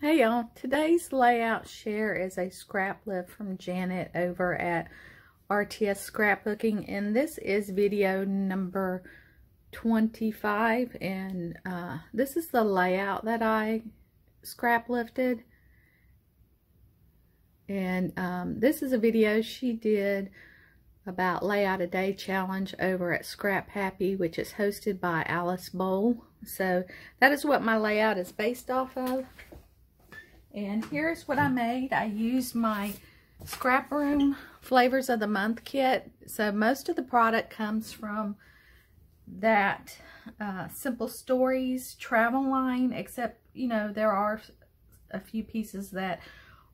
Hey y'all, today's layout share is a scrap lift from Janet over at RTS Scrapbooking, and this is video number 25, and this is the layout that I scrap lifted. And this is a video she did about Layout a Day Challenge over at Scrap Happy, which is hosted by Alice Bowl. So that is what my layout is based off of. And here's what I made. I used my Scrap Room Flavors of the Month kit. So most of the product comes from that Simple Stories travel line, except, you know, there are a few pieces that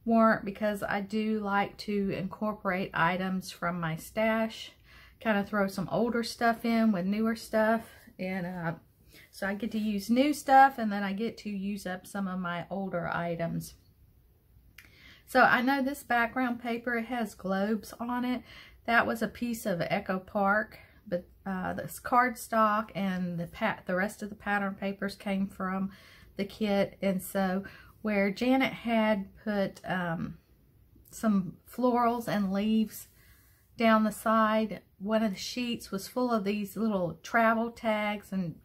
weren't, because I do like to incorporate items from my stash, kind of throw some older stuff in with newer stuff, and so I get to use new stuff, and then I get to use up some of my older items. So I know this background paper has globes on it. That was a piece of Echo Park, but this cardstock and the rest of the pattern papers came from the kit. And so where Janet had put some florals and leaves down the side, one of the sheets was full of these little travel tags and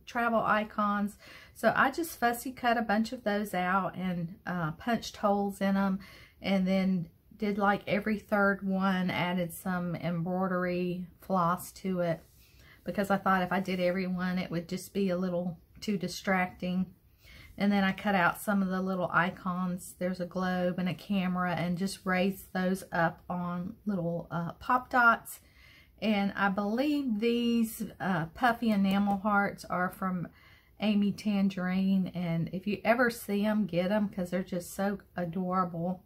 travel icons. So I just fussy cut a bunch of those out and punched holes in them, and then did like every third one, added some embroidery floss to it, because I thought if I did every one it would just be a little too distracting. And then I cut out some of the little icons. There's a globe and a camera, and just raised those up on little pop dots. And I believe these puffy enamel hearts are from Amy Tangerine. And if you ever see them, get them, because they're just so adorable.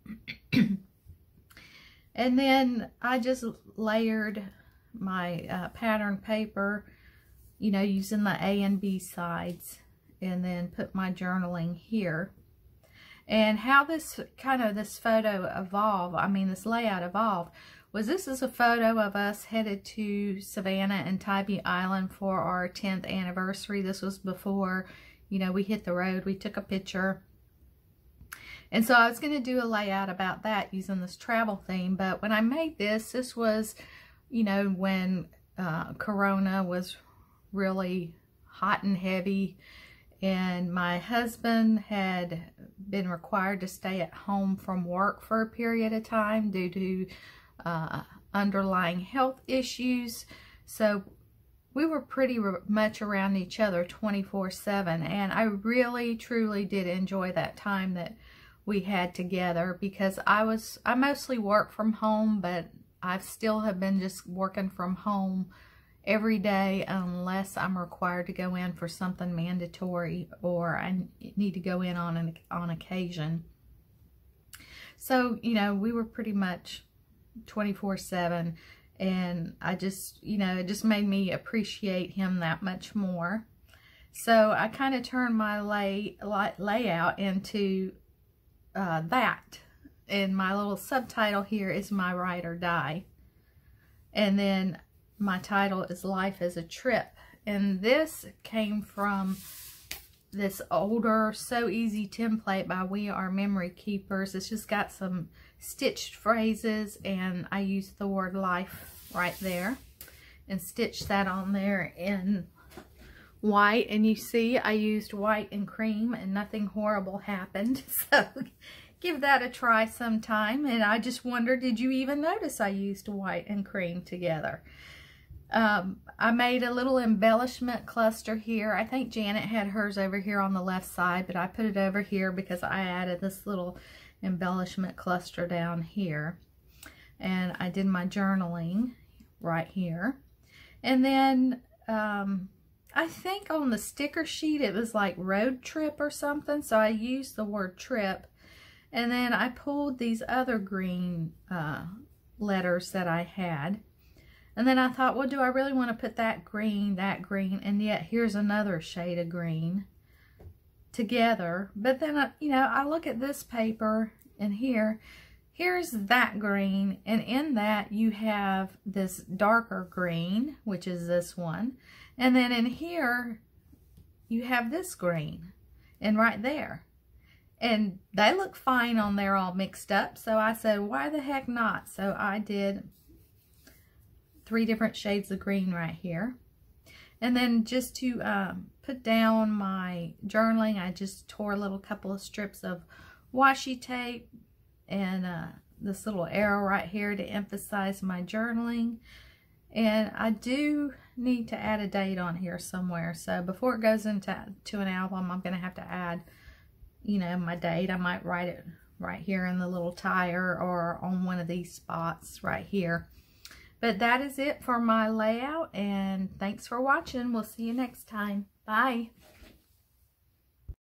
And then I just layered my pattern paper, you know, using the A and B sides. And then put my journaling here. And how this photo evolved, this layout evolved, was this is a photo of us headed to Savannah and Tybee Island for our 10th anniversary. This was before, you know, we hit the road. We took a picture. And so I was going to do a layout about that using this travel theme. But when I made this, this was, you know, when Corona was really hot and heavy. And my husband had been required to stay at home from work for a period of time due to underlying health issues. So we were pretty much around each other 24/7. And I really, truly did enjoy that time that we had together, because I mostly work from home, but I still have been just working from home every day unless I'm required to go in for something mandatory, or I need to go in on occasion. So, you know, we were pretty much 24/7, and I just, you know, it just made me appreciate him that much more. So I kind of turned my layout into that, and my little subtitle here is My Ride or Die, and then my title is Life as a Trip. And this came from this older So Easy template by We Are Memory Keepers. It's just got some stitched phrases, and I used the word life right there and stitched that on there in white. And you see I used white and cream, and nothing horrible happened. So give that a try sometime. And I just wonder, did you even notice I used white and cream together? I made a little embellishment cluster here. I think Janet had hers over here on the left side, but I put it over here because I added this little embellishment cluster down here. And I did my journaling right here. And then I think on the sticker sheet it was like road trip or something, so I used the word trip. And then I pulled these other green letters that I had. And then I thought, well, do I really want to put that green, and yet here's another shade of green together? But then, you know, I look at this paper, and here's that green, and in that you have this darker green, which is this one. And then in here, you have this green, and right there. And they look fine on there all mixed up. So I said, why the heck not? So I did 3 different shades of green right here. And then just to put down my journaling, I just tore a little couple of strips of washi tape and this little arrow right here to emphasize my journaling. And I do need to add a date on here somewhere. So before it goes into an album, I'm going to have to add, you know, my date. I might write it right here in the little tire or on one of these spots right here. But that is it for my layout, and thanks for watching. We'll see you next time. Bye.